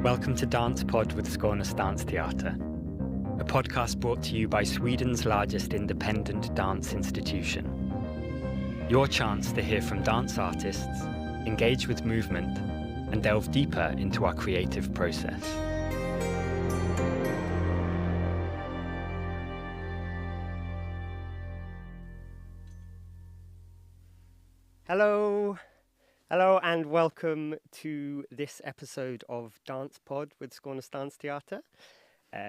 Welcome to DancePod with Skånes Dansteater, a podcast brought to you by Sweden's largest independent dance institution. Your chance to hear from dance artists, engage with movement, and delve deeper into our creative process. Hello and welcome to this episode of DancePod with Skånes Dansteater.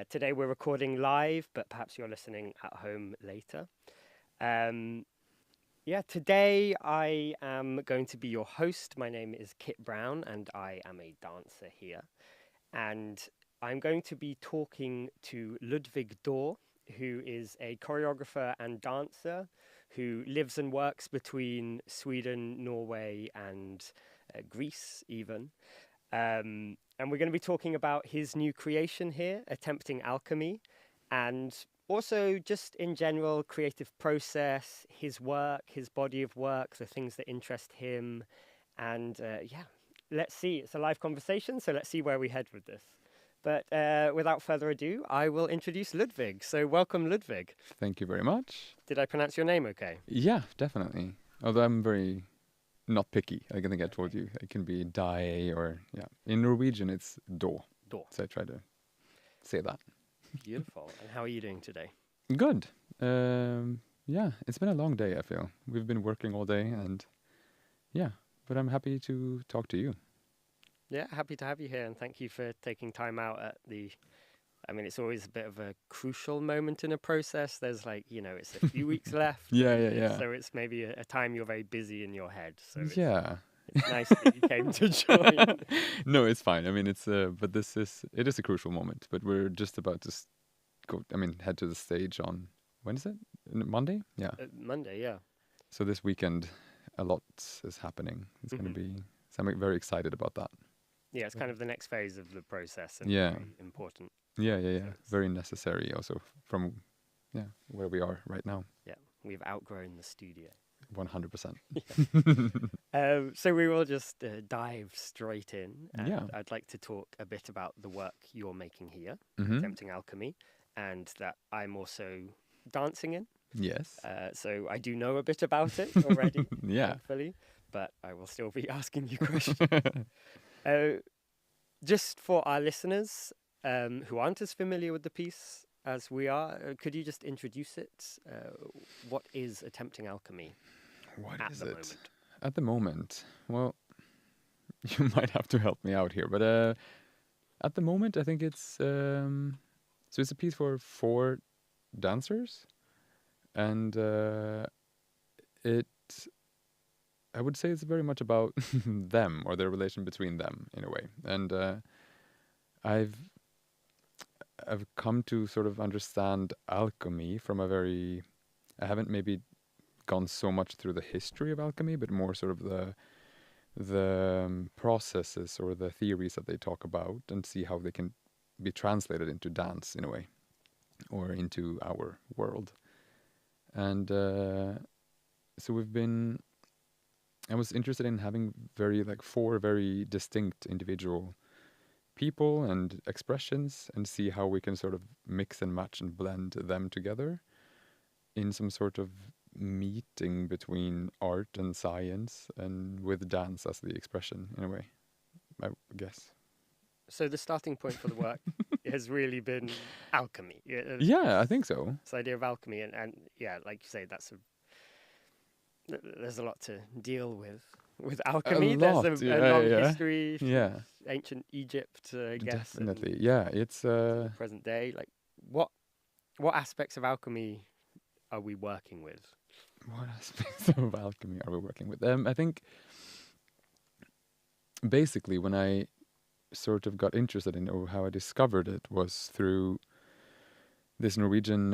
Today we're recording live, but perhaps you're listening at home later. Today I am going to be your host. My name is Kit Brown and I am a dancer here. And I'm going to be talking to Ludvig Daae, who is a choreographer and dancer who lives and works between Sweden, Norway, and Greece even. And we're going to be talking about his new creation here, Attempting Alchemy, and also just in general, creative process, his work, his body of work, the things that interest him. And let's see. It's a live conversation, so let's see where we head with this. But without further ado, I will introduce Ludvig. So welcome, Ludvig. Thank you very much. Did I pronounce your name okay? Yeah, definitely. Although I'm very not picky. I think I told you. It can be Daae or, yeah. In Norwegian, it's Daae. Daae. So I try to say that. Beautiful. And how are you doing today? Good. It's been a long day, I feel. We've been working all day and, but I'm happy to talk to you. Yeah, happy to have you here, and thank you for taking time out at it's always a bit of a crucial moment in a process. There's it's a few weeks left. Yeah. So it's maybe a time you're very busy in your head. So it's nice that you came to join. No, it's fine. I mean, it is a crucial moment, but we're just about to head to the stage on, when is it? Monday? Yeah. Monday, yeah. So this weekend, a lot is happening. It's going to be, so I'm very excited about that. Yeah, it's kind of the next phase of the process and very important. Yeah. Very necessary also from where we are right now. Yeah, we've outgrown the studio. 100%. So we will just dive straight in. And I'd like to talk a bit about the work you're making here, Mm-hmm. Attempting Alchemy, and that I'm also dancing in. Yes. So I do know a bit about it already, thankfully, but I will still be asking you questions. Just for our listeners who aren't as familiar with the piece as we are, could you just introduce it? What is Attempting Alchemy? What at is the it? Moment? At the moment? Well, you might have to help me out here, but at the moment I think it's it's a piece for 4 dancers, and I would say it's very much about them or the relation between them in a way. And I've come to sort of understand alchemy from I haven't maybe gone so much through the history of alchemy, but more sort of the processes or the theories that they talk about and see how they can be translated into dance in a way or into our world. And so I was interested in having 4 very distinct individual people and expressions and see how we can sort of mix and match and blend them together in some sort of meeting between art and science and with dance as the expression in a way, I guess. So the starting point for the work has really been alchemy. Yeah, I think so. This idea of alchemy and like you say, there's a lot to deal with alchemy. There's a long history. Yeah. Ancient Egypt, I guess. Definitely. Yeah, it's present day. Like what aspects of alchemy are we working with? What aspects of alchemy are we working with? I think basically when I sort of got interested in or how I discovered it was through this Norwegian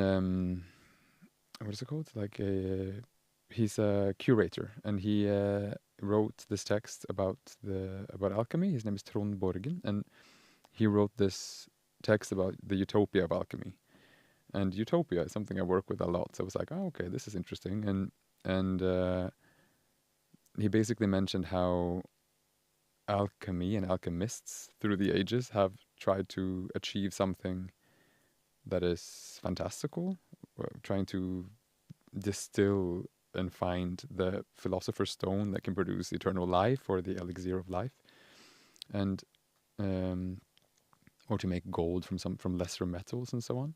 what is it called? He's a curator, and he wrote this text about alchemy. His name is Trond Borgen, and he wrote this text about the utopia of alchemy. And utopia is something I work with a lot. So I was like, oh, okay, this is interesting. And he basically mentioned how alchemy and alchemists through the ages have tried to achieve something that is fantastical, trying to distill and find the philosopher's stone that can produce eternal life or the elixir of life, and or to make gold from lesser metals and so on.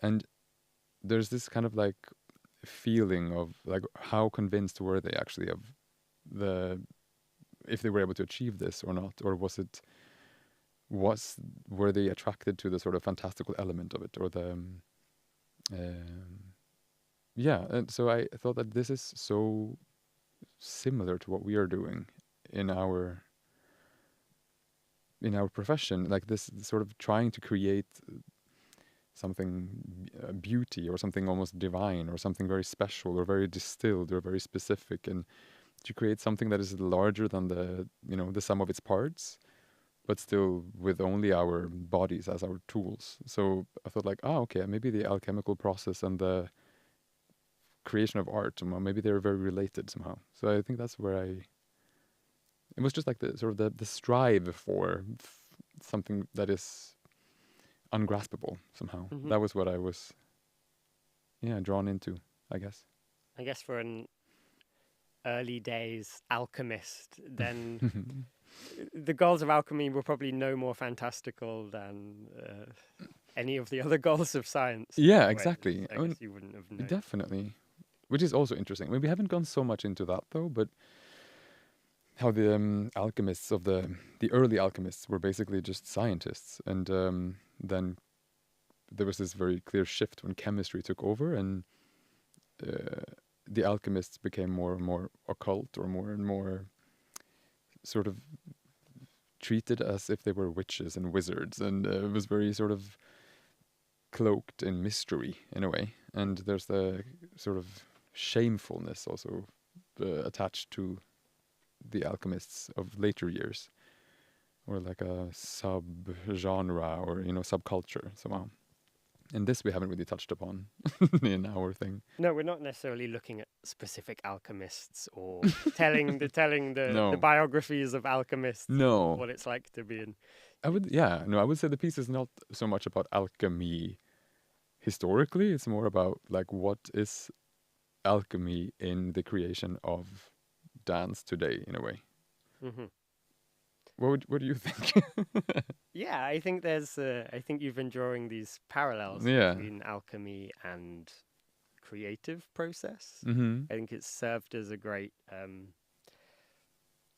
And there's this kind of like feeling of like, how convinced were they actually of if they were able to achieve this or not, or were they attracted to the sort of fantastical element of it, or and so I thought that this is so similar to what we are doing in our profession, like this sort of trying to create something beauty or something almost divine or something very special or very distilled or very specific, and to create something that is larger than the sum of its parts, but still with only our bodies as our tools. So I thought like, okay, maybe the alchemical process and the creation of art, maybe they're very related somehow. So I think that's where it was just like the sort of the strive for something that is ungraspable somehow. Mm-hmm. That was what I was, drawn into, I guess. I guess for an early days alchemist, then the goals of alchemy were probably no more fantastical than any of the other goals of science. Yeah, exactly. I guess you wouldn't have known. Definitely. Which is also interesting. I mean, we haven't gone so much into that though, but how the alchemists of the early alchemists were basically just scientists, and then there was this very clear shift when chemistry took over, and the alchemists became more and more occult, or more and more sort of treated as if they were witches and wizards, and it was very sort of cloaked in mystery in a way. And there's the sort of shamefulness also attached to the alchemists of later years, or like a sub-genre or subculture somehow. And this we haven't really touched upon in our thing. No, we're not necessarily looking at specific alchemists or telling the No. the biographies of alchemists. No. What it's like to be in. I would say the piece is not so much about alchemy historically. It's more about like, what is alchemy in the creation of dance today, in a way. Mm-hmm. What do you think? Yeah, I think I think you've been drawing these parallels between alchemy and creative process. Mm-hmm. I think it's served as a great,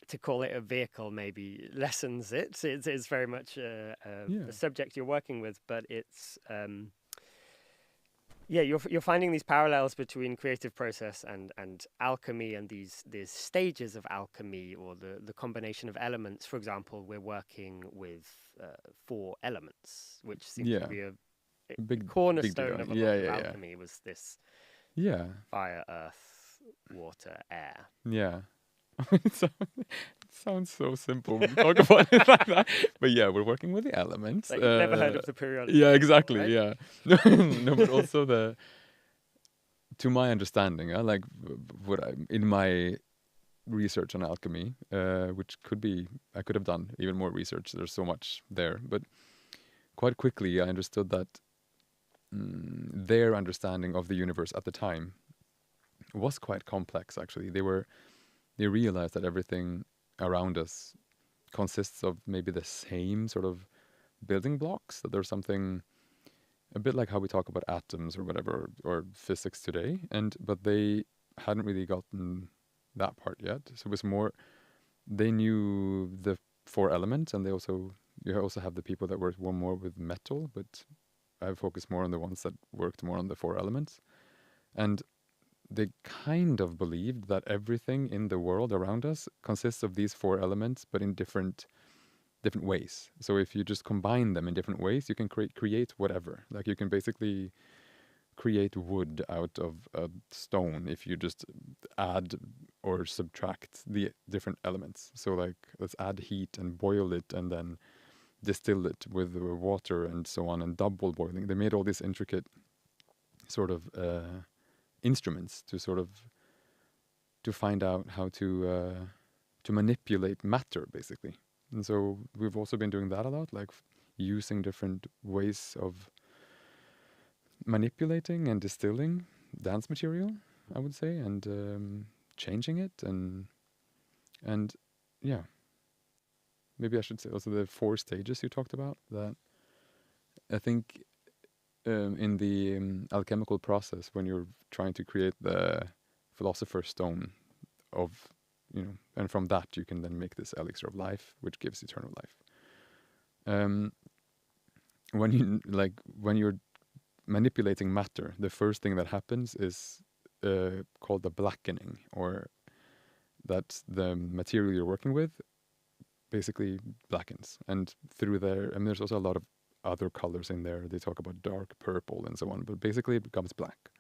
to call it a vehicle maybe lessens it. It's very much a subject you're working with, but it's, you're finding these parallels between creative process and alchemy, and these stages of alchemy, or the combination of elements. For example, we're working with 4 elements, which seems to be a big cornerstone of a lot of alchemy. Was this fire, earth, water, air. Yeah. It sounds so simple when you talk about it like that. But yeah, we're working with the elements. Like you've never heard of the periodic Yeah, table, exactly. right? Yeah. No, but also to my understanding, like in my research on alchemy, which I could have done even more research. There's so much there, but quite quickly I understood that their understanding of the universe at the time was quite complex. Actually, they realized that everything around us consists of maybe the same sort of building blocks, that there's something a bit like how we talk about atoms or whatever, or physics today, but they hadn't really gotten that part yet. So it was more, they knew the 4 elements, and you also have the people that worked more with metal, but I focused more on the ones that worked more on the 4 elements. And they kind of believed that everything in the world around us consists of these 4 elements, but in different ways. So if you just combine them in different ways, you can create whatever. Like you can basically create wood out of a stone if you just add or subtract the different elements. So like, let's add heat and boil it and then distill it with water and so on, and double boiling. They made all these intricate sort of instruments to find out how to to manipulate matter, basically. And so we've also been doing that a lot, like using different ways of manipulating and distilling dance material, I would say, and changing it, and yeah, maybe I should say also the 4 stages you talked about. That I think in the alchemical process, when you're trying to create the philosopher's stone of, and from that you can then make this elixir of life, which gives eternal life. When you're manipulating matter, the first thing that happens is called the blackening, or that the material you're working with basically blackens. And through there, there's also a lot of other colors in there. They talk about dark purple and so on, but basically it becomes black.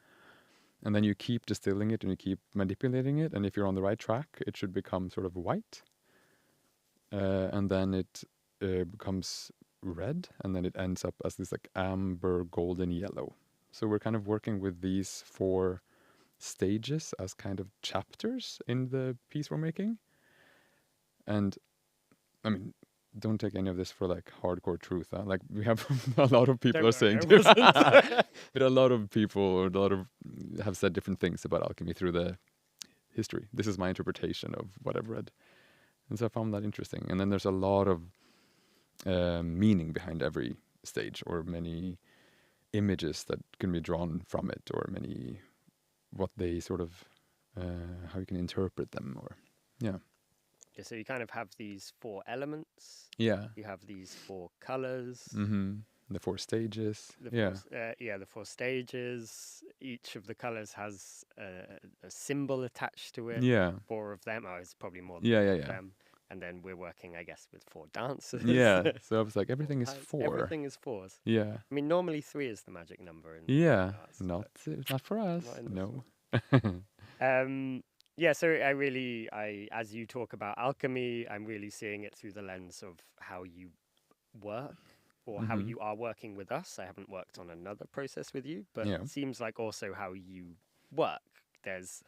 And then you keep distilling it and you keep manipulating it, and if you're on the right track, it should become sort of white. And then it becomes red, and then it ends up as this like amber, golden yellow. So we're kind of working with these 4 stages as kind of chapters in the piece we're making. And I mean, don't take any of this for like hardcore truth. Huh? Like we have a lot of people are saying, but a lot of people or a lot of have said different things about alchemy through the history. This is my interpretation of what I've read, and so I found that interesting. And then there's a lot of meaning behind every stage, or many images that can be drawn from it, or many what they sort of how you can interpret them, or yeah. Yeah, so you kind of have these 4 elements. Yeah. You have these 4 colors. Mm-hmm. The 4 stages. The 4 stages. Each of the colors has a symbol attached to it. Yeah. 4 of them. Oh, it's probably more than them. And then we're working, I guess, with 4 dancers. Yeah. So I was like, everything is 4. Everything is 4s. Yeah. I mean, normally 3 is the magic number. Yeah. Not for us. No. Yeah, so I as you talk about alchemy, I'm really seeing it through the lens of how you work, or how you are working with us. I haven't worked on another process with you, but it seems like also how you work. There's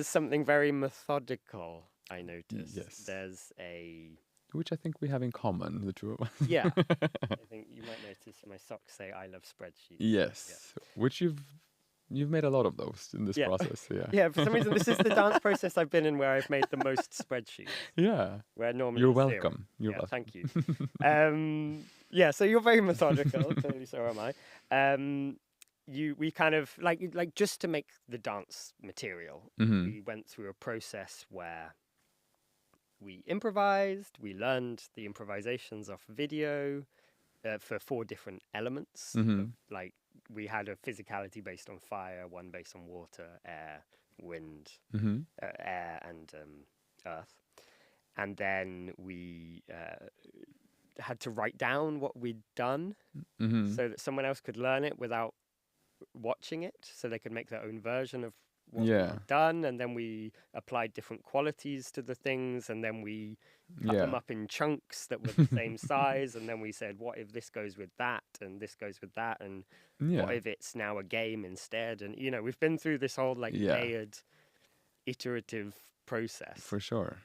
something very methodical, I noticed. Yes. There's which I think we have in common, the 2 of us. Yeah. I think you might notice my socks say I love spreadsheets. Yes. Yeah. Which You've made a lot of those in this process, yeah. Yeah, for some reason, this is the dance process I've been in where I've made the most spreadsheets. Yeah. Where normally you're welcome. You're welcome. Thank you. Yeah, so you're very methodical. Totally, so am I. We kind of like just to make the dance material. We went through a process where we improvised. We learned the improvisations off video for 4 different elements. Like, we had a physicality based on fire, one based on water, air, wind, air, and earth. And then we had to write down what we'd done so that someone else could learn it without watching it, so they could make their own version of what we'd done. And then we applied different qualities to the things, and then we cut them up in chunks that were the same size, and then we said, what if this goes with that, and this goes with that, and what if it's now a game instead? And we've been through this whole layered iterative process. For sure.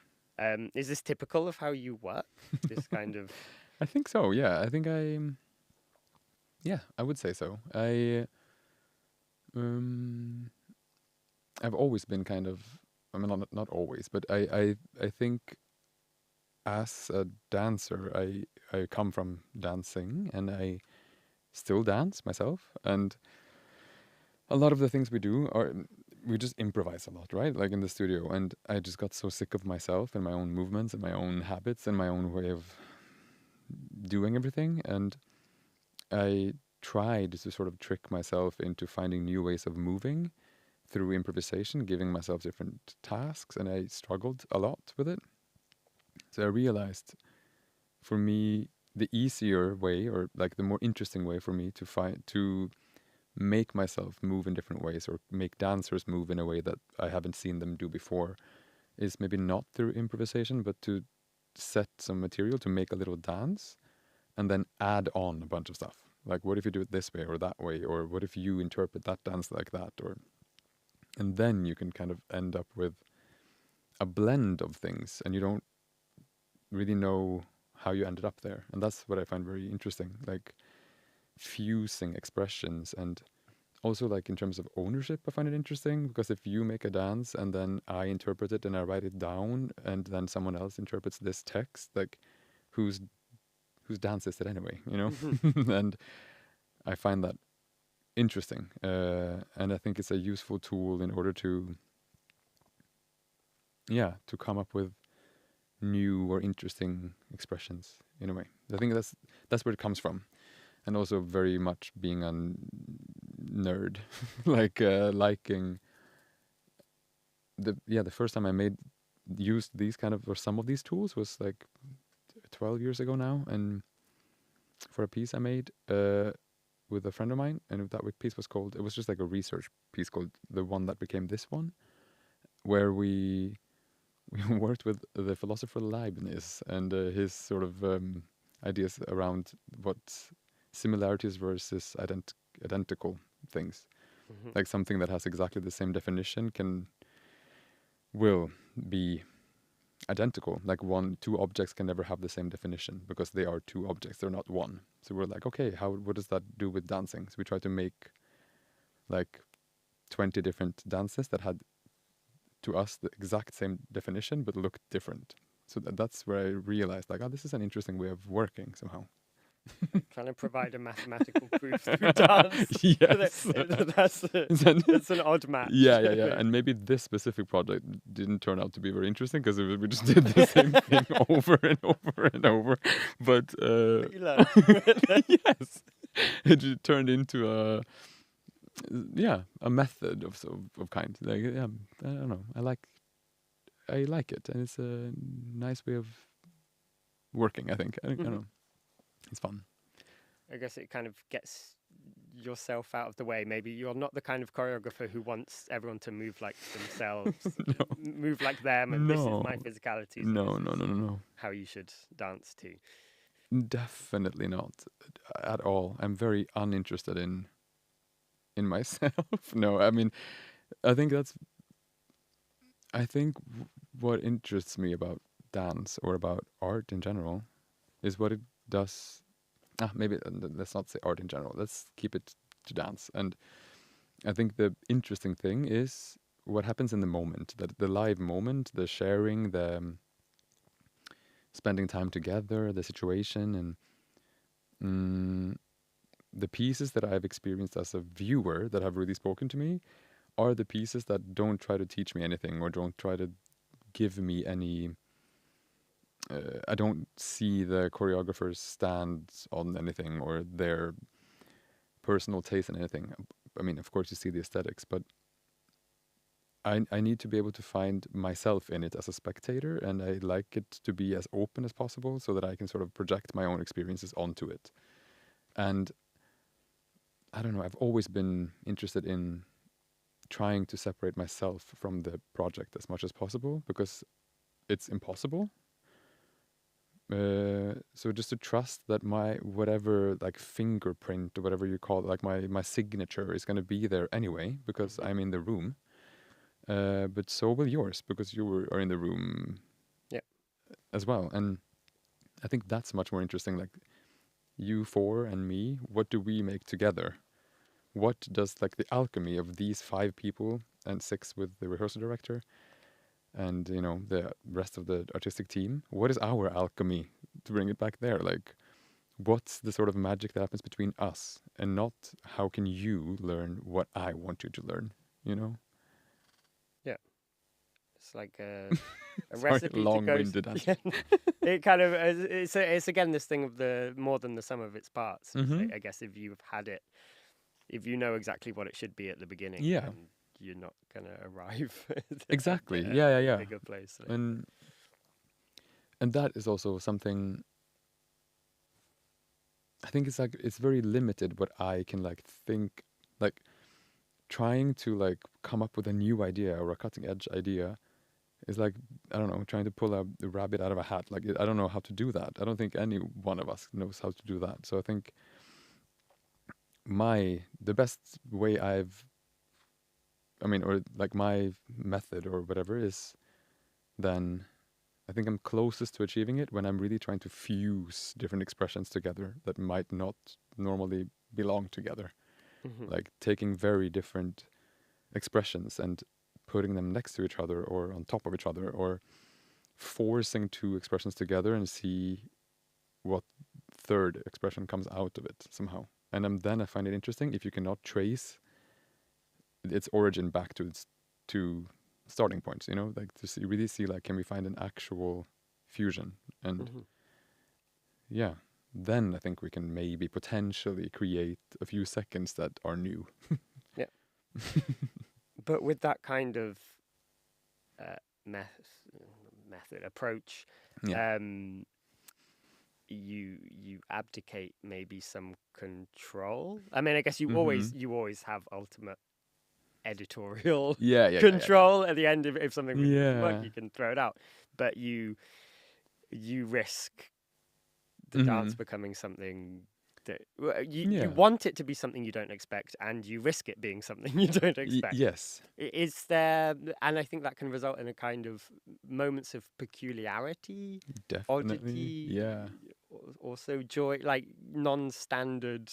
Is this typical of how you work? This kind of I think so, yeah. I think I would say so. I've always been kind of, I mean, not always, but I think as a dancer, I come from dancing, and I still dance myself, and a lot of the things we do we just improvise a lot, right? Like in the studio, and I just got so sick of myself and my own movements and my own habits and my own way of doing everything, and I tried to sort of trick myself into finding new ways of moving through improvisation, giving myself different tasks, and I struggled a lot with it. So I realized, for me, the easier way, or like the more interesting way for me to make myself move in different ways, or make dancers move in a way that I haven't seen them do before, is maybe not through improvisation, but to set some material to make a little dance, and then add on a bunch of stuff. Like, what if you do it this way or that way? Or what if you interpret that dance like that? And then you can kind of end up with a blend of things, and you don't really know how you ended up there. And that's what I find very interesting, like fusing expressions. And also, like in terms of ownership, I find it interesting, because if you make a dance and then I interpret it and I write it down, and then someone else interprets this text, like whose dance is it anyway, you know? And I find that interesting, and I think it's a useful tool in order to come up with new or interesting expressions in a way. I think that's where it comes from, and also very much being a nerd, like liking the first time I used these kind of, or some of these tools, was like 12 years ago now, and for a piece I made with a friend of mine, and that piece it was just like a research piece called The One That Became This One, where we worked with the philosopher Leibniz and his sort of ideas around what similarities versus identical things. Like something that has exactly the same definition will be identical. Like two objects can never have the same definition because they are two objects, they're not one. So we're like, okay, what does that do with dancing? So we try to make like 20 different dances that had, to us, the exact same definition but looked different. So that's where I realized, like, this is an interesting way of working somehow. Trying to provide a mathematical proof through dance. Yes. That's an odd match. Yeah. And maybe this specific project didn't turn out to be very interesting because we just did the same thing over and over and over. But you learned. yes, it turned into a method of kind. Like, I don't know. I like it, and it's a nice way of working. I think. I don't know. It's fun. I guess it kind of gets yourself out of the way. Maybe you're not the kind of choreographer who wants everyone to move like themselves, move like them, and this is my physicality. So no. How you should dance too. Definitely not at all. I'm very uninterested in myself. No, I mean, I think what interests me about dance, or about art in general, is what it does. Maybe let's not say art in general. Let's keep it to dance. And I think the interesting thing is what happens in the moment, that the live moment, the sharing, the spending time together, the situation, and the pieces that I've experienced as a viewer that have really spoken to me are the pieces that don't try to teach me anything, or don't try to give me any. I don't see the choreographers' stands on anything, or their personal taste in anything. I mean, of course, you see the aesthetics, but I need to be able to find myself in it as a spectator, and I like it to be as open as possible so that I can sort of project my own experiences onto it. And I don't know, I've always been interested in trying to separate myself from the project as much as possible, because it's impossible. So just to trust that my whatever, like, fingerprint or whatever you call it, like my signature is going to be there anyway, because I'm in the room. But so will yours, because you are in the room as well. And I think that's much more interesting. Like, you four and me, what do we make together? What does, like, the alchemy of these 5 people, and 6 with the rehearsal director, and the rest of the artistic team, what is our alchemy, to bring it back there? Like, what's the sort of magic that happens between us, and not how can you learn what I want you to learn, It's like a recipe long-winded to go. It kind of it's again this thing of the more than the sum of its parts. I guess if you've had it, if you know exactly what it should be at the beginning, then you're not gonna arrive exactly at a bigger place. And that is also something. I think it's like, it's very limited what I can, like, think, like, trying to, like, come up with a new idea or a cutting edge idea is like, I don't know, trying to pull a rabbit out of a hat. Like, I don't know how to do that. I don't think any one of us knows how to do that. So I think the best way or like my method or whatever is then I think I'm closest to achieving it when I'm really trying to fuse different expressions together that might not normally belong together. Mhm. Like taking very different expressions and putting them next to each other or on top of each other, or forcing two expressions together and see what third expression comes out of it somehow. And then I find it interesting if you cannot trace its origin back to its two starting points, like to see, really see, like, can we find an actual fusion? And Mhm. yeah, then I think we can maybe potentially create a few seconds that are new. Yeah. But with that kind of uh, method approach, Yeah. um, you abdicate maybe some control. I mean, I guess Mm-hmm. you always have ultimate editorial Yeah, yeah, yeah, yeah, yeah. control at the end. If something really doesn't work, Yeah. you can throw it out. But you risk the Mm-hmm. dance becoming something that you Yeah. want it to be something you don't expect, and you risk it being something you don't expect. Yes. Is there, and I think that can result in a kind of moments of peculiarity, Definitely. oddity, Yeah. also joy, like non-standard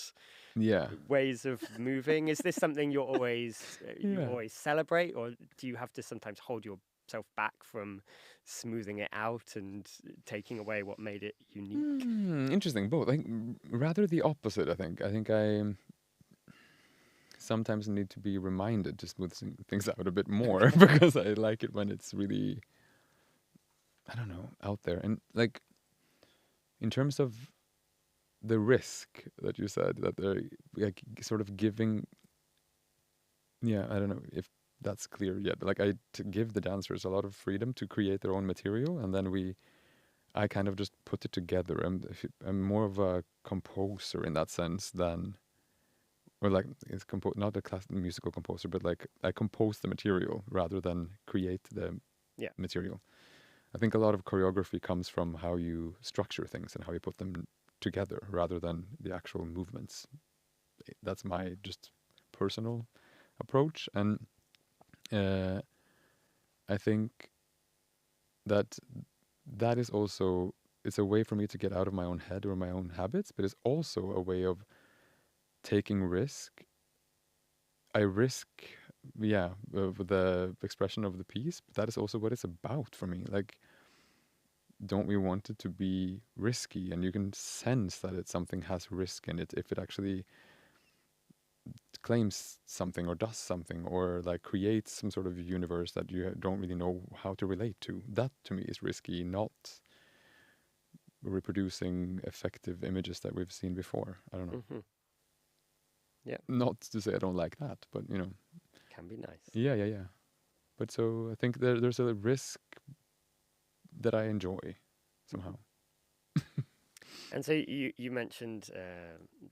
Yeah. ways of moving. Is this something you Yeah. always celebrate, or do you have to sometimes hold yourself back from smoothing it out and taking away what made it unique? Interesting. Both. Like rather the opposite. I think I sometimes need to be reminded to smooth things out a bit more Okay. because I like it when it's really, I don't know, out there. And like in terms of the risk that you said that they're like sort of giving, yeah, I don't know if that's clear yet, but like to give the dancers a lot of freedom to create their own material, and then I kind of just put it together. I'm more of a composer in that sense than, or like not a classical musical composer, but like I compose the material rather than create the Yeah. material. I think a lot of choreography comes from how you structure things and how you put them together rather than the actual movements. That's my just personal approach, and uh, I think that that is also, it's a way for me to get out of my own head or my own habits, but it's also a way of taking risk. I risk, yeah, with the expression of the piece, but that is also what it's about for me. Like, don't we want it to be risky? And you can sense that something has risk in it if it actually claims something or does something or like creates some sort of universe that you don't really know how to relate to. That to me is risky, not reproducing effective images that we've seen before. I don't know. Hmm. Yeah. Not to say I don't like that, but Can be nice. yeah, yeah, yeah. But so I think there's a risk that I enjoy Hmm. somehow. And so you mentioned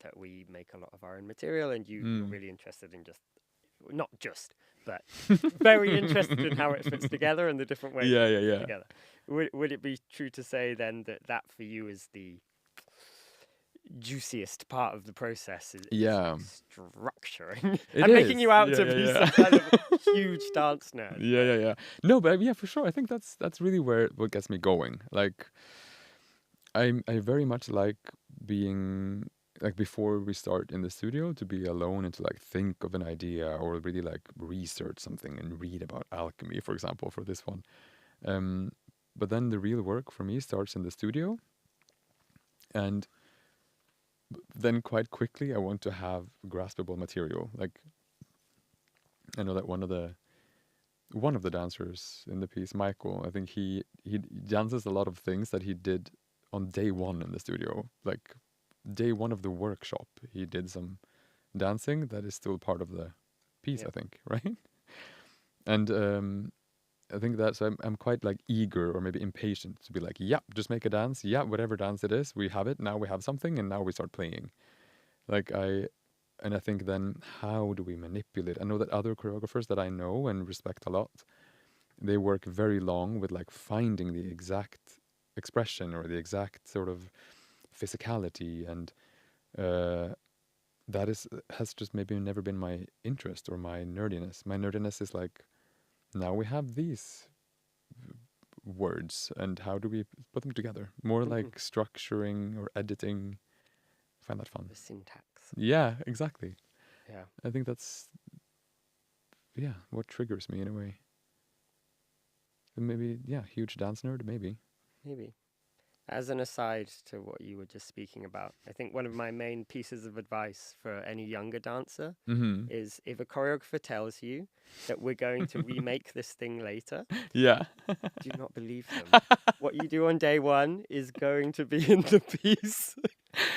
that we make a lot of our own material, and you're Mm. really interested in just not just, but very interested in how it fits together and the different ways Yeah, it yeah, fits yeah. together. Would it be true to say then that that for you is the juiciest part of the process? Is Yeah, structuring? it I'm making is. you out Yeah, to yeah, be yeah. some kind of huge dance nerd, Yeah, but yeah, yeah. No, but yeah, for sure. I think that's really where what gets me going. Like I very much like being like before we start in the studio to be alone and to like think of an idea or really like research something and read about alchemy, for example, for this one. Um, but then the real work for me starts in the studio, and then quite quickly I want to have graspable material. Like I know that one of the dancers in the piece, Michael, I think he dances a lot of things that he did on day one in the studio. Like day one of the workshop, he did some dancing that is still part of the piece, yeah. I think, right? And I think that's I'm quite like eager or maybe impatient to be like, yeah, just make a dance, yeah, whatever dance it is, we have it now, we have something, and now we start playing. Like and I think then how do we manipulate? I know that other choreographers that I know and respect a lot, they work very long with like finding the exact expression or the exact sort of physicality, and uh, that has just maybe never been my interest or my nerdiness. My nerdiness is like, now we have these words and how do we put them together? More like structuring or editing. I find that fun. The syntax. Yeah, exactly. Yeah. I think that's what triggers me in a way. And maybe huge dance nerd, maybe. Maybe. As an aside to what you were just speaking about, I think one of my main pieces of advice for any younger dancer Mm-hmm. is if a choreographer tells you that we're going to remake this thing later, Yeah. do not believe them. What you do on day one is going to be in the piece.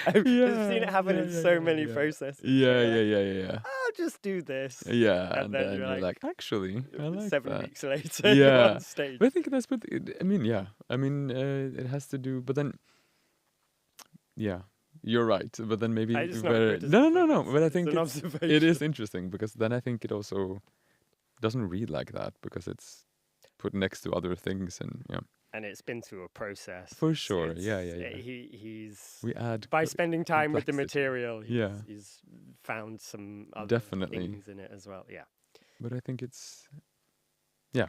I've seen it happen in so many processes. Yeah. I'll just do this. Yeah, And then you're like, actually, I like 7 that. weeks later, you're on stage. But I think that's what I mean. Yeah, I mean, it has to do. But then, yeah, you're right. But then maybe I just not better. criticism, No. But I it's think an it observation. is interesting because then I think it also doesn't read like that because it's put next to other things and And it's been through a process. For sure, yeah. He's We add by spending time with the complexity. material, he's found some other Definitely. things in it as well. Yeah. But I think it's yeah.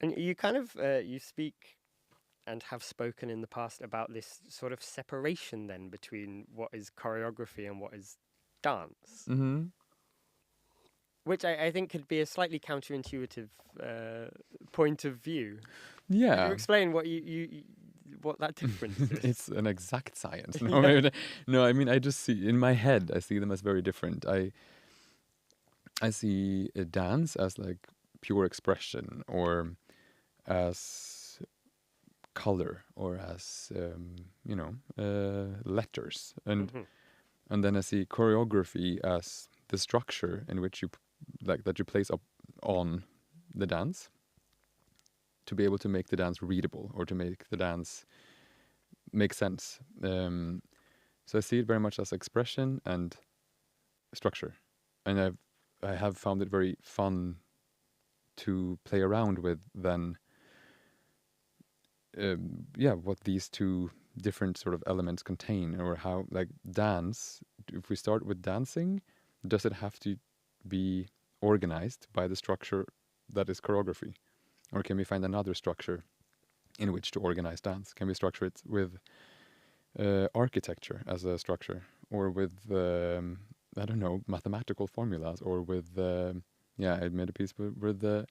And you kind of you speak and have spoken in the past about this sort of separation then between what is choreography and what is dance, Mm-hmm. which I think could be a slightly counterintuitive point of view. Could you Yeah. explain what you what that difference is? It's an exact science. No, I mean I just see in my head I see them as very different. I see a dance as like pure expression or as color or as letters and then I see choreography as the structure in which you that you place up on the dance to be able to make the dance readable or to make the dance make sense. So I see it very much as expression and structure, and I have found it very fun to play around with then. What these two different sort of elements contain, or how like dance. If we start with dancing, does it have to be organized by the structure that is choreography, or can we find another structure in which to organize dance? Can we structure it with architecture as a structure, or with I don't know, mathematical formulas, or with I made a piece with the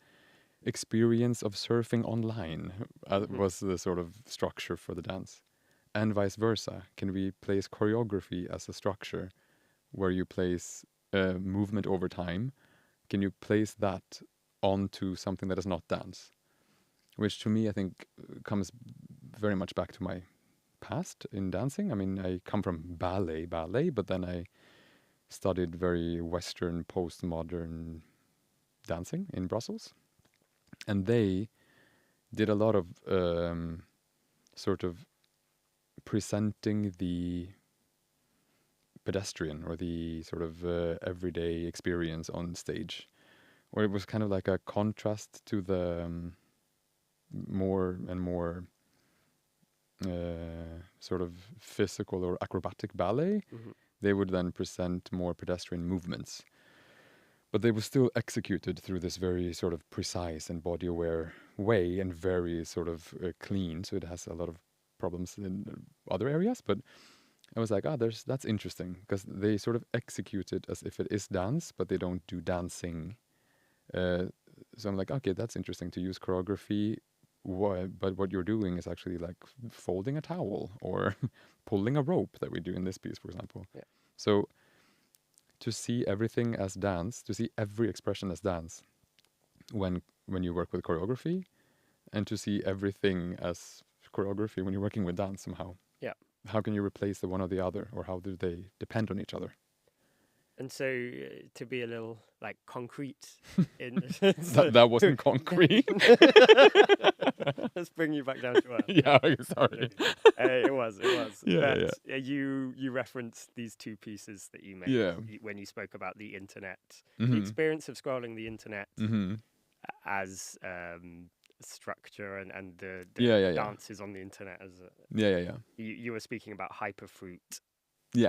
experience of surfing online was the sort of structure for the dance, and vice versa. Can we place choreography as a structure where you place movement over time? Can you place that onto something that is not dance? Which to me, I think, comes very much back to my past in dancing. I mean, I come from ballet, but then I studied very Western postmodern dancing in Brussels. And they did a lot of sort of presenting the pedestrian or the sort of everyday experience on stage, where it was kind of like a contrast to the more and more sort of physical or acrobatic ballet. They would then present more pedestrian movements. But they were still executed through this very sort of precise and body-aware way and very sort of clean. So it has a lot of problems in other areas. But I was like, that's interesting because they sort of execute it as if it is dance, but they don't do dancing. So I'm like, okay, that's interesting to use choreography. But what you're doing is actually like folding a towel or pulling a rope that we do in this piece, for example. Yeah. So to see everything as dance, to see every expression as dance when you work with choreography, and to see everything as choreography when you're working with dance somehow. Yeah. How can you replace the one or the other, or how do they depend on each other? And so to be a little like concrete in that wasn't concrete. Let's bring you back down to earth. Yeah, sorry. It was. Yeah, but you referenced these two pieces that you made when you spoke about the internet, the experience of scrolling the internet as structure and the dances on the internet as you were speaking about hyperfruit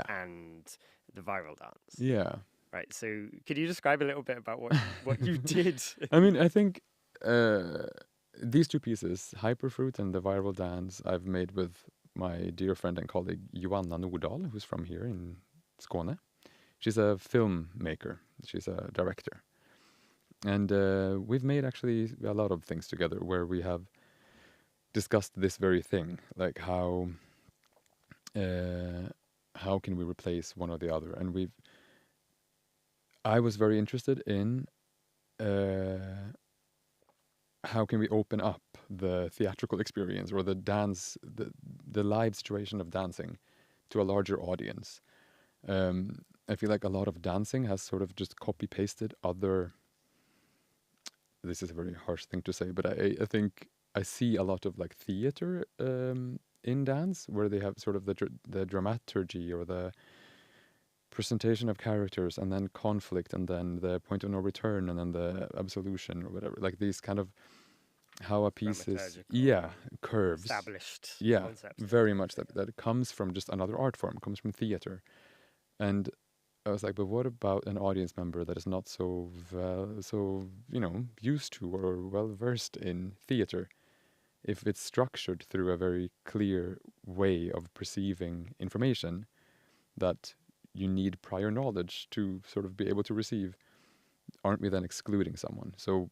and the viral dance. Right, so could you describe a little bit about what you did? I mean, I think these two pieces, Hyperfruit and the Viral Dance, I've made with my dear friend and colleague Joanna Nordahl, who's from here in Skåne. She's a filmmaker. She's a director. And we've made actually a lot of things together where we have discussed this very thing, like how can we replace one or the other? And I was very interested in how can we open up the theatrical experience or the dance, the live situation of dancing to a larger audience. I feel like a lot of dancing has sort of just copy pasted other. This is a very harsh thing to say, but I think I see a lot of like theater in dance where they have sort of the dramaturgy or the presentation of characters and then conflict and then the point of no return and then the absolution or whatever, like these kind of how a piece is curves, established concepts. Very much that it comes from just another art form, comes from theater. And I was like, but what about an audience member that is not so used to or well versed in theater? If it's structured through a very clear way of perceiving information that you need prior knowledge to sort of be able to receive, aren't we then excluding someone? So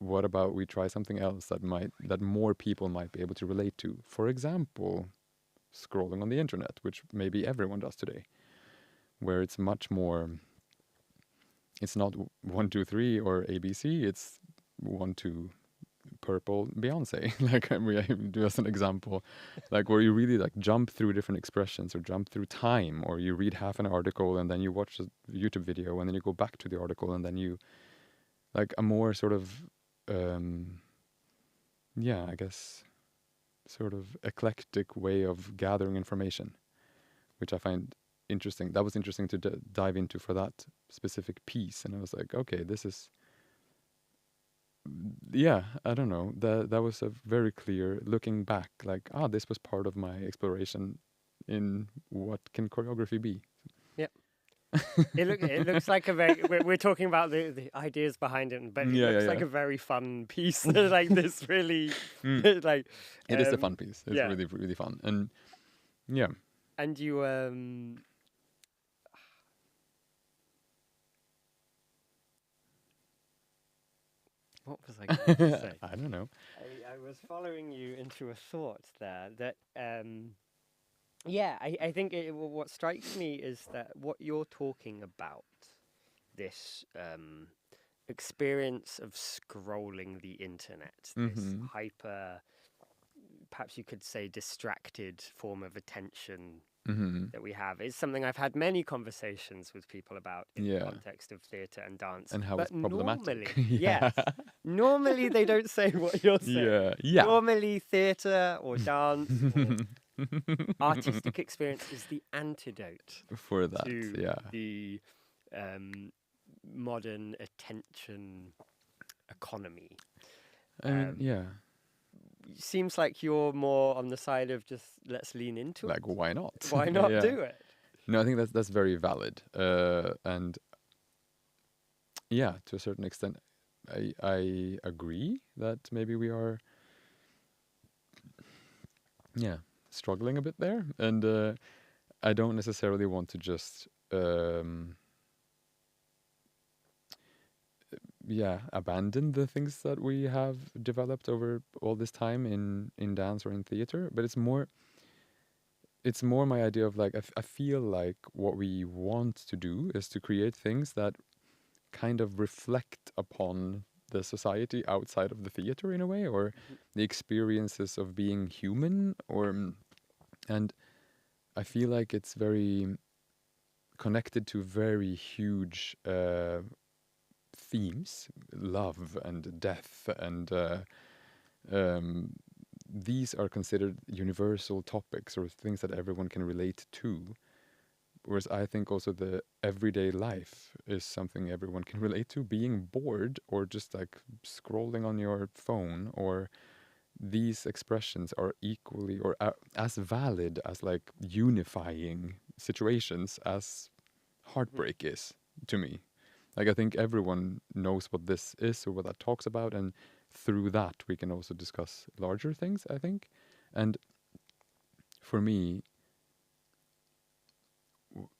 what about we try something else that more people might be able to relate to? For example, scrolling on the internet, which maybe everyone does today, where it's much more, it's not 1, 2, 3 or ABC, it's 1, 2 purple Beyonce, like we do as an example, like where you really like jump through different expressions or jump through time, or you read half an article and then you watch a YouTube video and then you go back to the article and then you like a more sort of I guess sort of eclectic way of gathering information, which I find interesting. That was interesting to dive into for that specific piece, and I was like, okay, this is I don't know. That was a very clear looking back, like, this was part of my exploration in what can choreography be. Yep. It looks like a very. We're talking about the ideas behind it, but it looks like a very fun piece. Like this, really, like it is a fun piece. It's really really fun, and yeah. And you what was I going to say? I don't know. I was following you into a thought there that I think what strikes me is that what you're talking about, this experience of scrolling the internet, this hyper, perhaps you could say distracted form of attention that we have, is something I've had many conversations with people about in the context of theatre and dance. And how it's problematic. Yes. Normally they don't say what you're saying. Yeah. Normally theatre or dance or artistic experience is the antidote for that to the modern attention economy. Seems like you're more on the side of just let's lean into it. Like, why not? Why not do it? No, I think that's very valid. And to a certain extent, I agree that maybe we are struggling a bit there. And I don't necessarily want to just abandon the things that we have developed over all this time in dance or in theater, but it's more my idea of like I feel like what we want to do is to create things that kind of reflect upon the society outside of the theater in a way, or the experiences of being human, and I feel like it's very connected to very huge themes, love and death, and these are considered universal topics or things that everyone can relate to. Whereas I think also the everyday life is something everyone can relate to. Being bored or just like scrolling on your phone, or these expressions are equally or as valid as like unifying situations as heartbreak is to me. Like, I think everyone knows what this is or what that talks about, and through that we can also discuss larger things, I think. And for me,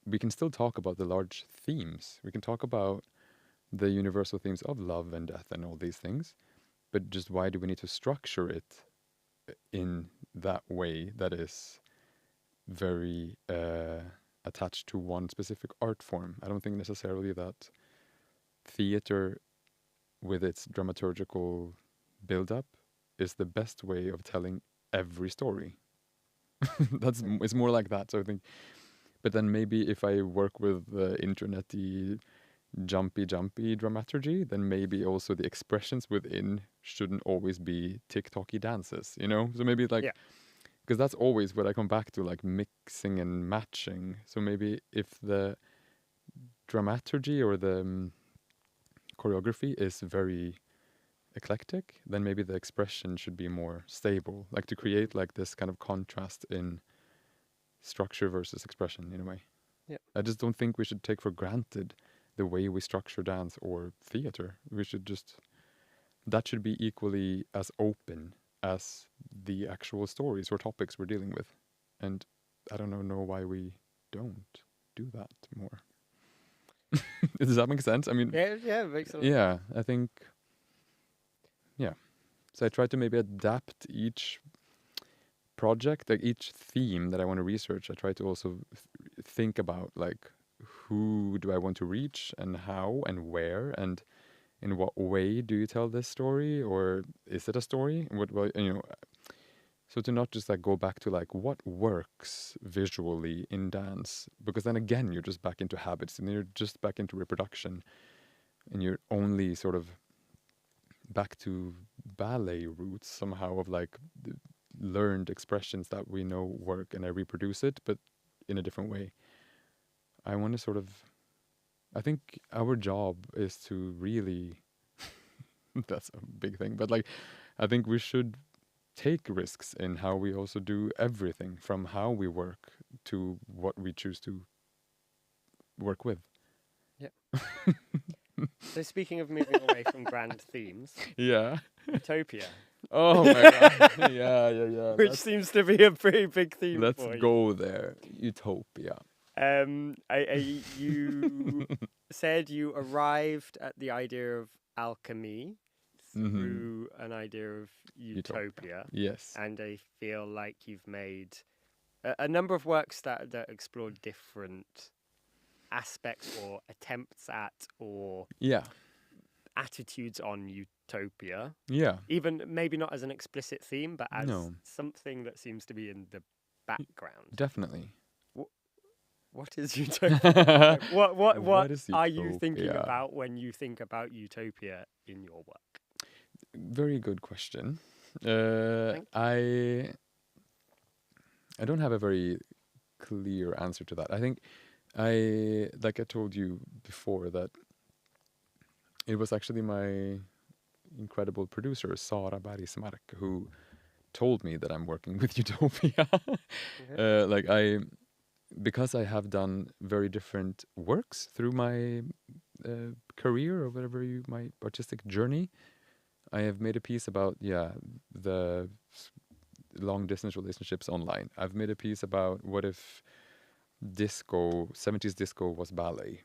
we can still talk about the large themes. We can talk about the universal themes of love and death and all these things, but just why do we need to structure it in that way that is very attached to one specific art form? I don't think necessarily that theater with its dramaturgical build-up is the best way of telling every story. It's more like that. So I think, but then maybe if I work with internety jumpy dramaturgy, then maybe also the expressions within shouldn't always be TikToky dances, you know? So maybe like, because that's always what I come back to, like mixing and matching. So maybe if the dramaturgy or the choreography is very eclectic, then maybe the expression should be more stable, like to create like this kind of contrast in structure versus expression in a way. Yeah. I just don't think we should take for granted the way we structure dance or theater. We should just, that should be equally as open as the actual stories or topics we're dealing with. And I don't know why we don't do that more. Does that make sense? I mean, yeah, it makes sense. Yeah, I think, yeah. So I try to maybe adapt each project, like each theme that I want to research. I try to also think about like, who do I want to reach and how and where and in what way do you tell this story, or is it a story? So to not just like go back to like what works visually in dance, because then again you're just back into habits and you're just back into reproduction, and you're only sort of back to ballet roots somehow of like learned expressions that we know work, and I reproduce it but in a different way. I want to sort of, I think our job is to really that's a big thing, but like I think we should take risks in how we also do everything, from how we work to what we choose to work with. Yeah. So speaking of moving away from grand themes, Yeah. utopia. Oh my god. Yeah. Which seems to be a pretty big theme Let's for you. go there. Utopia. You said you arrived at the idea of alchemy through an idea of utopia. Yes. And I feel like you've made a number of works that explore different aspects or attempts at or attitudes on utopia. Yeah. Even maybe not as an explicit theme, but as something that seems to be in the background. Definitely. What is utopia? What is are you utopia? thinking about when you think about utopia in your work? Very good question. I don't have a very clear answer to that. I think like I told you before, that it was actually my incredible producer, Sara Bergsmark, who told me that I'm working with Utopia. Because I have done very different works through my career, or whatever my artistic journey. I have made a piece about the long distance relationships online. I've made a piece about what if 70s disco was ballet.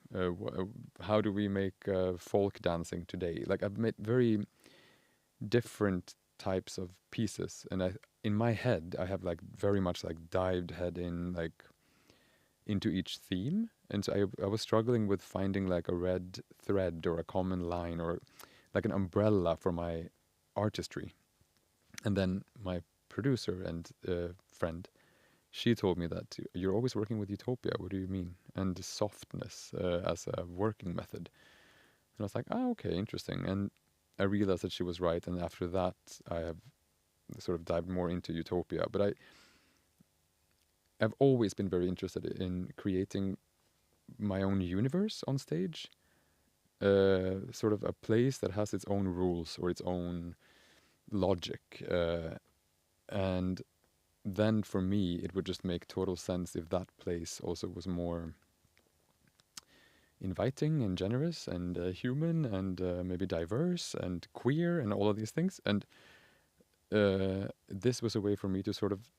How do we make folk dancing today? Like I've made very different types of pieces, and in my head I have like very much like dived head in like into each theme, and so I was struggling with finding like a red thread or a common line or like an umbrella for my artistry. And then my producer and friend, she told me that you're always working with utopia. What do you mean? And the softness as a working method. And I was like, okay, interesting. And I realized that she was right. And after that, I have sort of dived more into utopia. But I've always been very interested in creating my own universe on stage. Sort of a place that has its own rules or its own logic. And then for me, it would just make total sense if that place also was more inviting and generous and human and maybe diverse and queer and all of these things. And this was a way for me to sort of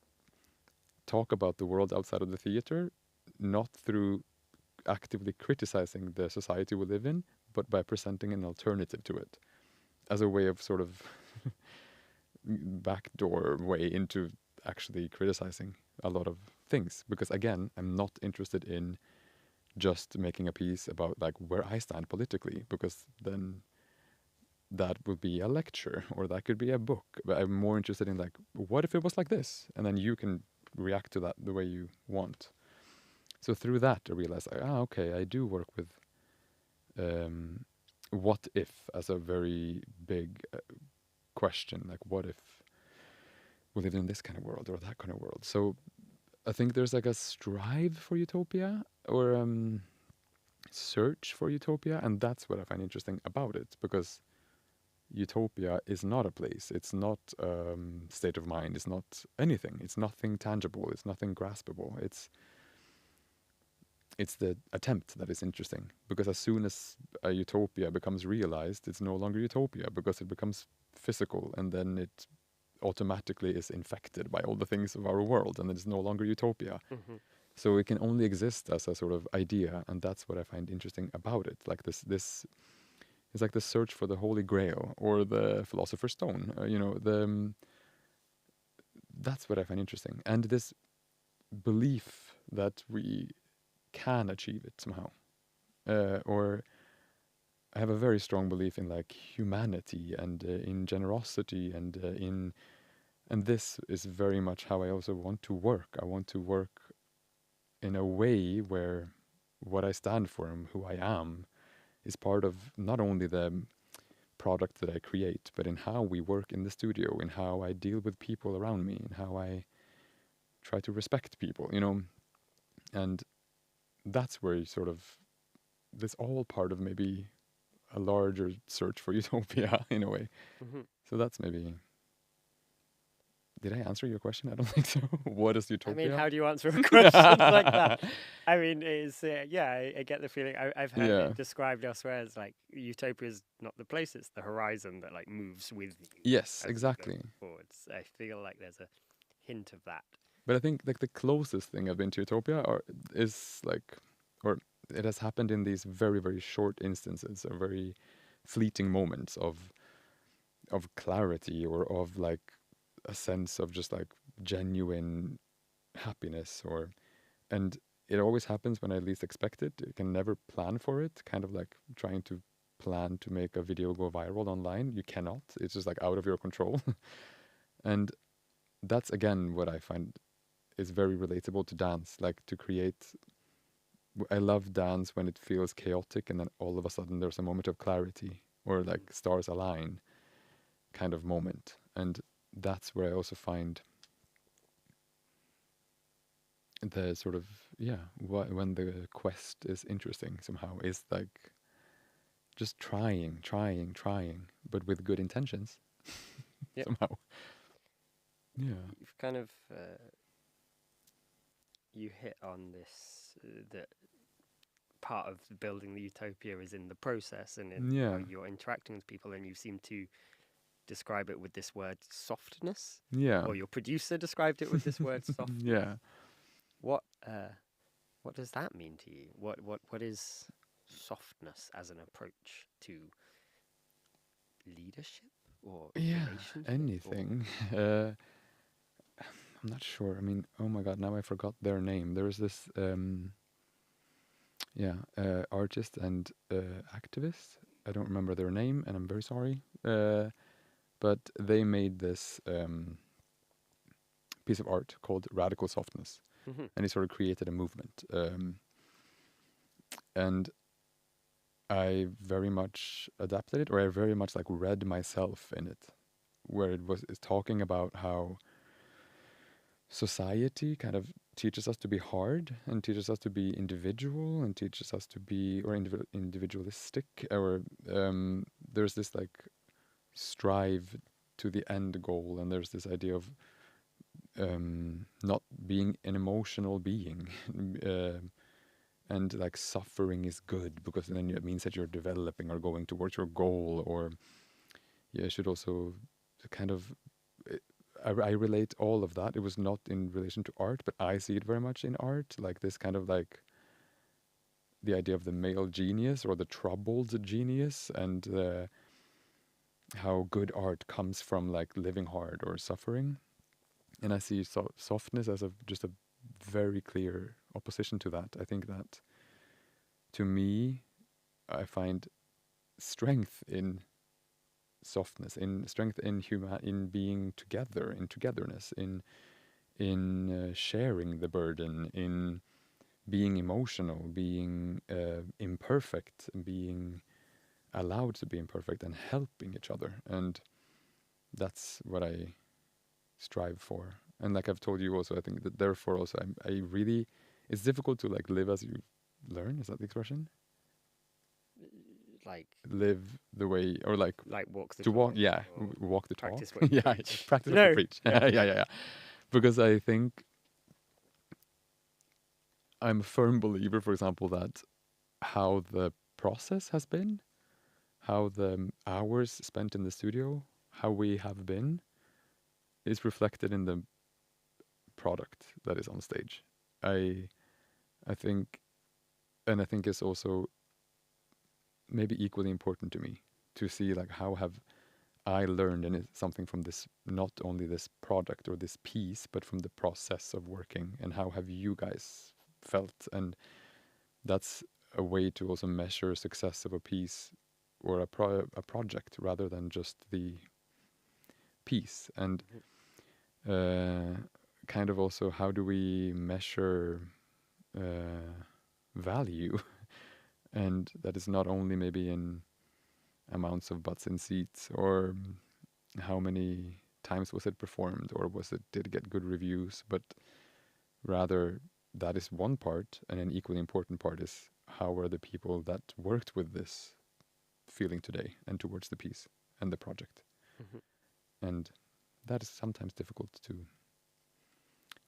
talk about the world outside of the theater, not through actively criticizing the society we live in, but by presenting an alternative to it as a way of sort of backdoor way into actually criticizing a lot of things. Because again, I'm not interested in just making a piece about like where I stand politically, because then that would be a lecture or that could be a book. But I'm more interested in like, what if it was like this? And then you can react to that the way you want. So through that, I realized, like, okay, I do work with what if as a very big question. Like, what if we live in this kind of world or that kind of world? So I think there's like a strive for utopia or search for utopia. And that's what I find interesting about it, because utopia is not a place. It's not state of mind. It's not anything. It's nothing tangible. It's nothing graspable. It's the attempt that is interesting, because as soon as a utopia becomes realized, it's no longer utopia because it becomes physical, and then it automatically is infected by all the things of our world, and it's no longer utopia. Mm-hmm. So it can only exist as a sort of idea, and that's what I find interesting about it. Like this it's like the search for the Holy Grail or the Philosopher's Stone. That's what I find interesting, and this belief that we can achieve it somehow, or I have a very strong belief in like humanity and in generosity and this is very much how I also want to work. I want to work in a way where what I stand for and who I am is part of not only the product that I create, but in how we work in the studio, in how I deal with people around me, in how I try to respect people, and that's where you sort of, this all part of maybe a larger search for utopia in a way. Mm-hmm. So that's maybe. Did I answer your question? I don't think so. What is I utopia? mean, how do you answer a question like that? I mean, it's I get the feeling I've heard Yeah. it described elsewhere as like utopia is not the place; it's the horizon that like moves with you. Yes, as you exactly. look forwards. I feel like there's a hint of that. But I think like the closest thing I've been to utopia is like, or it has happened in these very, very short instances, or very fleeting moments of clarity, or of like a sense of just like genuine happiness, and it always happens when I least expect it. You can never plan for it, kind of like trying to plan to make a video go viral online. You cannot. It's just like out of your control. And that's again what I find is very relatable to dance, like to create. I love dance when it feels chaotic and then all of a sudden there's a moment of clarity, or like stars align kind of moment. And that's where I also find the sort of, when the quest is interesting somehow, is like just trying, but with good intentions. Yep. Somehow. Yeah. You've kind of you hit on this that part of building the utopia is in the process and in how Yeah. you're interacting with people, and you seem to describe it with this word softness, Yeah. or your producer described it with this word softness. Yeah. What does that mean to you? What is softness as an approach to leadership or Yeah. relationship? Anything. I'm not sure. I mean, oh my God, now I forgot their name. There was this, artist and activist. I don't remember their name, and I'm very sorry. But they made this piece of art called Radical Softness, Mm-hmm. and he sort of created a movement. And I very much adapted it, or I very much like read myself in it, where it's talking about how society kind of teaches us to be hard and teaches us to be individual and teaches us to be individualistic, or there's this like strive to the end goal, and there's this idea of not being an emotional being, and like suffering is good because then it means that you're developing or going towards your goal. Or yeah, I should also kind of I relate all of that. It was not in relation to art, but I see it very much in art, like this kind of like the idea of the male genius or the troubled genius, and how good art comes from like living hard or suffering. And I see softness as just a very clear opposition to that. I think that, to me, I find strength in softness, in strength in in being together, in togetherness, in sharing the burden, in being emotional, being imperfect, being allowed to be imperfect, and helping each other. And that's what I strive for. And like I've told you also, I think that therefore also I really, it's difficult to like live as you learn. Is that the expression? Like Live the way, or like walk the to talk. walk. Yeah, Or walk the talk. practice what you Yeah, preach. practice what No. you preach. Yeah. Because I think I'm a firm believer, for example, that how the process has been, how the hours spent in the studio, how we have been, is reflected in the product that is on stage. I think, and I think it's also maybe equally important to me to see like how have I learned and it's something from this, not only this product or this piece, but from the process of working, and how have you guys felt. And that's a way to also measure success of a piece or a project rather than just the piece. And kind of also, how do we measure value? And that is not only maybe in amounts of butts in seats, or how many times was it performed, or did it get good reviews, but rather that is one part, and an equally important part is how are the people that worked with this feeling today and towards the piece and the project. And that is sometimes difficult to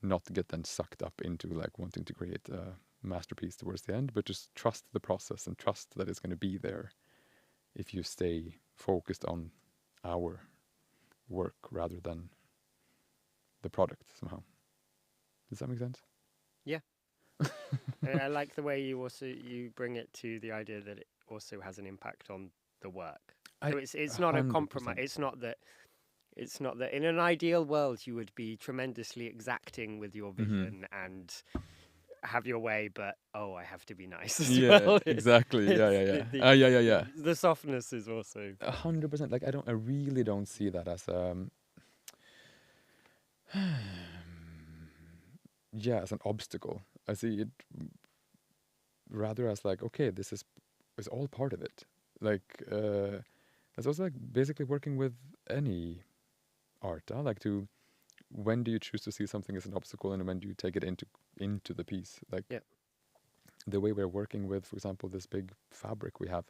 not get then sucked up into like wanting to create a masterpiece towards the end, but just trust the process and trust that it's going to be there if you stay focused on our work rather than the product somehow. Does that make sense? Yeah. I like the way you bring it to the idea that it also has an impact on the work. So it's not a compromise. 100%. It's not that in an ideal world you would be tremendously exacting with your vision and have your way, but I have to be nice as well. Exactly. Yeah. The softness is also 100%. Like I really don't see that as as an obstacle. I see it rather as like, okay, this is all part of it. Like it's also like basically working with any art. Like when do you choose to see something as an obstacle, and when do you take it into the piece? Like the way we're working with, for example, this big fabric we have.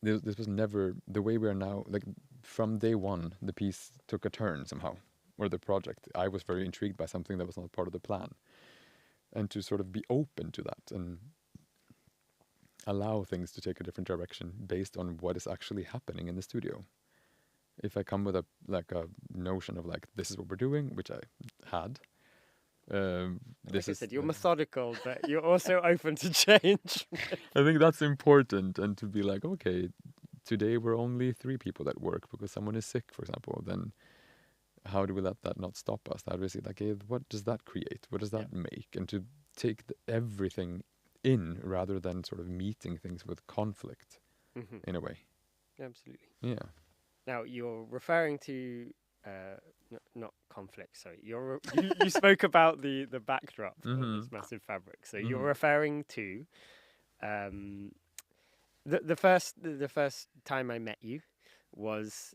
This was never the way we are now. Like from day one, the piece took a turn somehow, or the project. I was very intrigued by something that was not part of the plan, and to sort of be open to that and allow things to take a different direction based on what is actually happening in the studio. If I come with a notion of like, this is what we're doing, which I had. Like I said, you're methodical, but you're also open to change. I think that's important, and to be like, okay, today we're only 3 people at work because someone is sick, for example. Then how do we let that not stop us? How do we see like, hey, what does that create? What does that make? And to take everything in rather than sort of meeting things with conflict in a way. Absolutely. Yeah. Now you're referring to not conflict. Sorry, you spoke about the backdrop of this massive fabric. So you're referring to the first time I met you was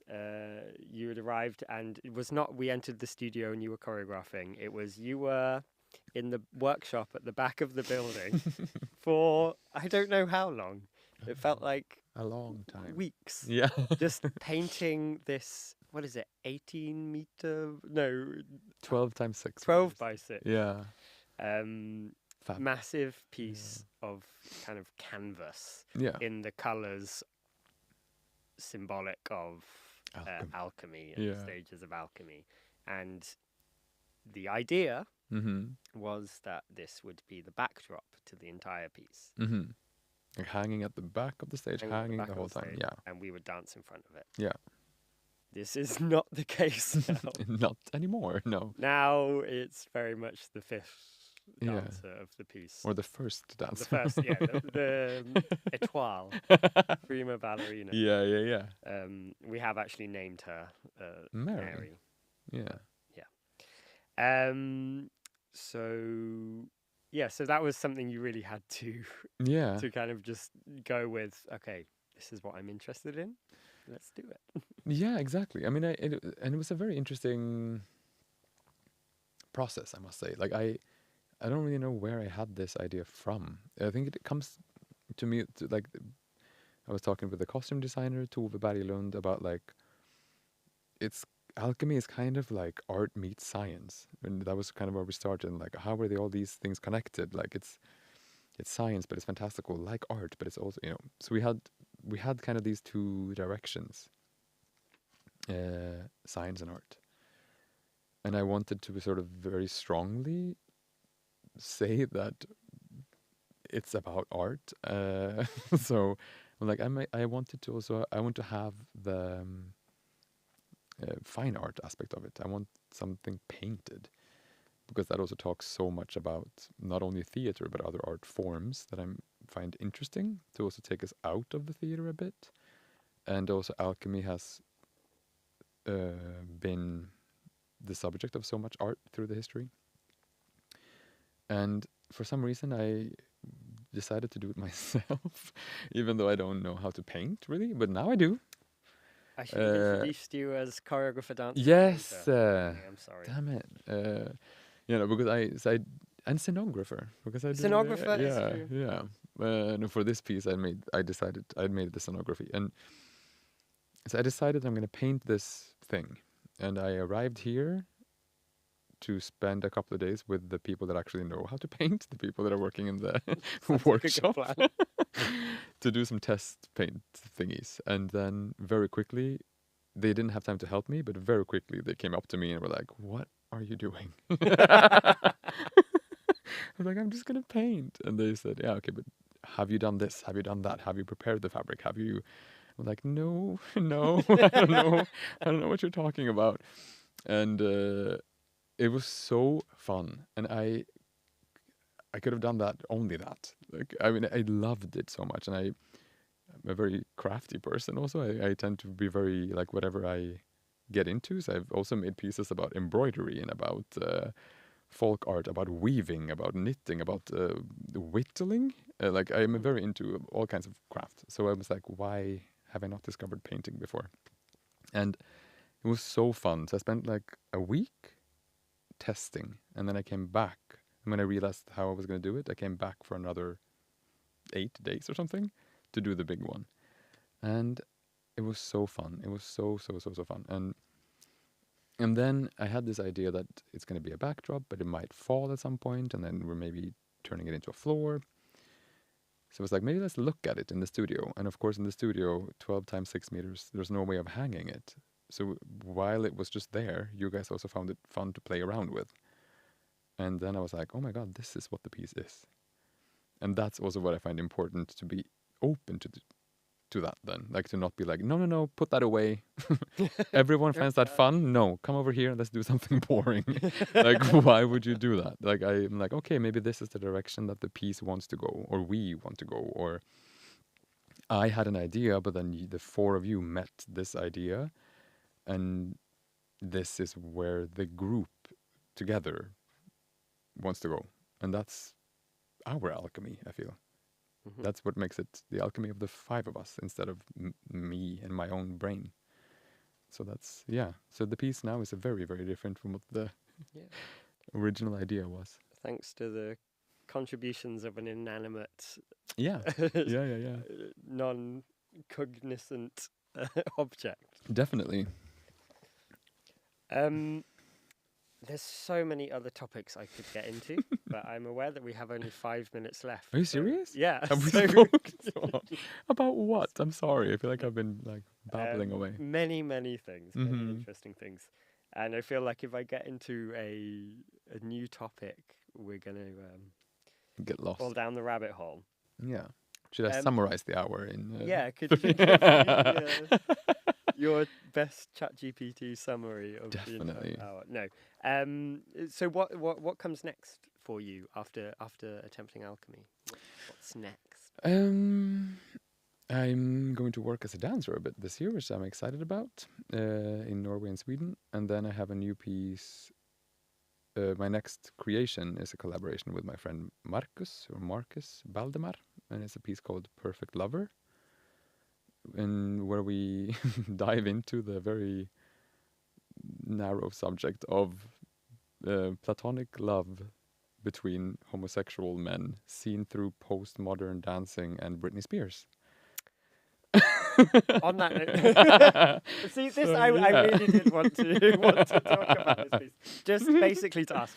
you had arrived, and it was not we entered the studio and you were choreographing. It was you were in the workshop at the back of the building for I don't know how long. It felt like a long time. Weeks. Yeah. Just painting this, what is it, 18 meter? No. 12 times 6. 12 by 6. Yeah. massive piece of kind of canvas Yeah. in the colors symbolic of alchemy and Yeah. stages of alchemy. And the idea Mm-hmm. was that this would be the backdrop to the entire piece. Mm-hmm. Like hanging at the back of the stage, Hanging at hanging back the of whole time. stage, Yeah. and we would dance in front of it. Yeah. This is not the case now. Not anymore, no. Now it's very much the fifth Yeah. dancer of the piece. Or the first dancer. The first, yeah, the étoile, prima ballerina. Yeah, yeah, yeah. We have actually named her Mary. Yeah. So that was something you really had to Yeah. to kind of just go with. Okay, this is what I'm interested in. Let's do it. Yeah, exactly. I mean, it was a very interesting process, I must say. Like I don't really know where I had this idea from. I think it comes to me like I was talking with the costume designer Tove Berglund about like alchemy is kind of like art meets science, and that was kind of where we started. And like, how are all these things connected? Like it's science, but it's fantastical, like art, but it's also So we had kind of these two directions, science and art, and I wanted to sort of very strongly say that it's about art. So like I wanted to also I want to have the fine art aspect of it. I want something painted, because that also talks so much about not only theater but other art forms that I find interesting, to also take us out of the theater a bit. And also alchemy has been the subject of so much art through the history. And for some reason I decided to do it myself, even though I don't know how to paint really, but now I do. I should have introduced you as choreographer, dancer. Yes, I'm sorry. damn it. Because and scenographer, because I Scenographer, yeah, is true. yeah. And for this piece, I made the scenography, and so I decided I'm going to paint this thing, and I arrived here to spend a couple of days with the people that actually know how to paint, the people that are working in the workshop, Like a good plan. to do some test paint thingies. And then very quickly, they didn't have time to help me, but very quickly they came up to me and were like, "What are you doing?" I was like, "I'm just going to paint." And they said, "Yeah, okay, but have you done this? Have you done that? Have you prepared the fabric? Have you..." I'm like, no, I don't know. I don't know what you're talking about. And it was so fun. And I could have done that, only that. Like, I mean, I loved it so much. And I'm a very crafty person also. I tend to be very, like, whatever I get into. So I've also made pieces about embroidery and about folk art, about weaving, about knitting, about whittling. Like, I'm very into all kinds of craft. So I was like, why have I not discovered painting before? And it was so fun. So I spent like a week testing, and then I came back. And when I realized how I was going to do it, I came back for another 8 days or something to do the big one. And it was so fun. It was so fun. And then I had this idea that it's going to be a backdrop, but it might fall at some point, and then we're maybe turning it into a floor. So it was like, maybe let's look at it in the studio. And of course, in the studio, 12 times 6 meters, there's no way of hanging it. So while it was just there, you guys also found it fun to play around with. And then I was like, oh my God, this is what the piece is. And that's also what I find important, to be open to that then. Like, to not be like, no, put that away. Everyone finds that fun. No, come over here and let's do something boring. Like, why would you do that? Like, I'm like, okay, maybe this is the direction that the piece wants to go, or we want to go, or I had an idea, but then the four of you met this idea, and this is where the group together wants to go. And that's our alchemy, I feel. Mm-hmm. That's what makes it the alchemy of the five of us, instead of me and my own brain. So that's, yeah. So the piece now is very, very different from what the original idea was. Thanks to the contributions of an inanimate, Yeah. Yeah. There's so many other topics I could get into, but I'm aware that we have only 5 minutes left. Are you so- serious? Yeah. Have we so, spoken about what? I'm sorry. I feel like I've been like babbling away. Many things, many Mhm. interesting things. And I feel like if I get into a new topic, we're going to Get lost. fall down the rabbit hole. Yeah. Should I Um, summarize the hour in? Yeah, could you give me your best ChatGPT summary of Definitely. the entire hour? No. So what comes next for you after Attempting Alchemy? What's next? I'm going to work as a dancer a bit this year, which I'm excited about, in Norway and Sweden. And then I have a new piece. My next creation is a collaboration with my friend Marcus Baldemar, and it's a piece called Perfect Lover, and where we dive into the very narrow subject of platonic love between homosexual men seen through postmodern dancing and Britney Spears. On that note, see, this So, I yeah. really did want to talk about this piece, just basically to ask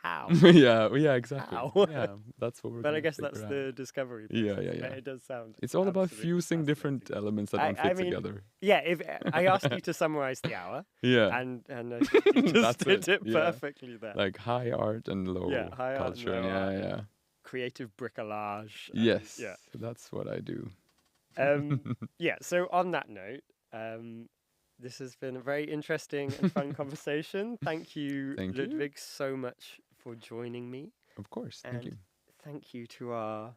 how. yeah, exactly. How? Yeah, that's what we're. But I gonna guess figure that's out. the discovery. Yeah, process. yeah. It does sound. It's all about absolutely fusing different fascinating. elements that don't I fit mean, together. Yeah, if I asked you to summarize the hour, Yeah, and I think you just That's did it it, yeah. perfectly there. like high art and low Yeah, high art and culture. low art and yeah. Creative bricolage. and- Yes, Yeah. that's what I do. Yeah. So on that note, this has been a very interesting and fun conversation. Thank you, Thank you. Ludvig, so much for joining me. Of course, And thank you. thank you to our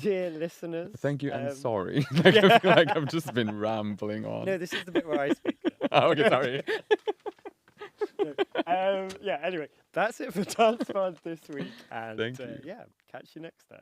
dear listeners. Thank you, and Um, sorry. Like, I feel like I've just been rambling on. No, this is the bit where I speak. Okay, sorry. Yeah, anyway, that's it for DancePod this week. And Thank you. yeah, catch you next time.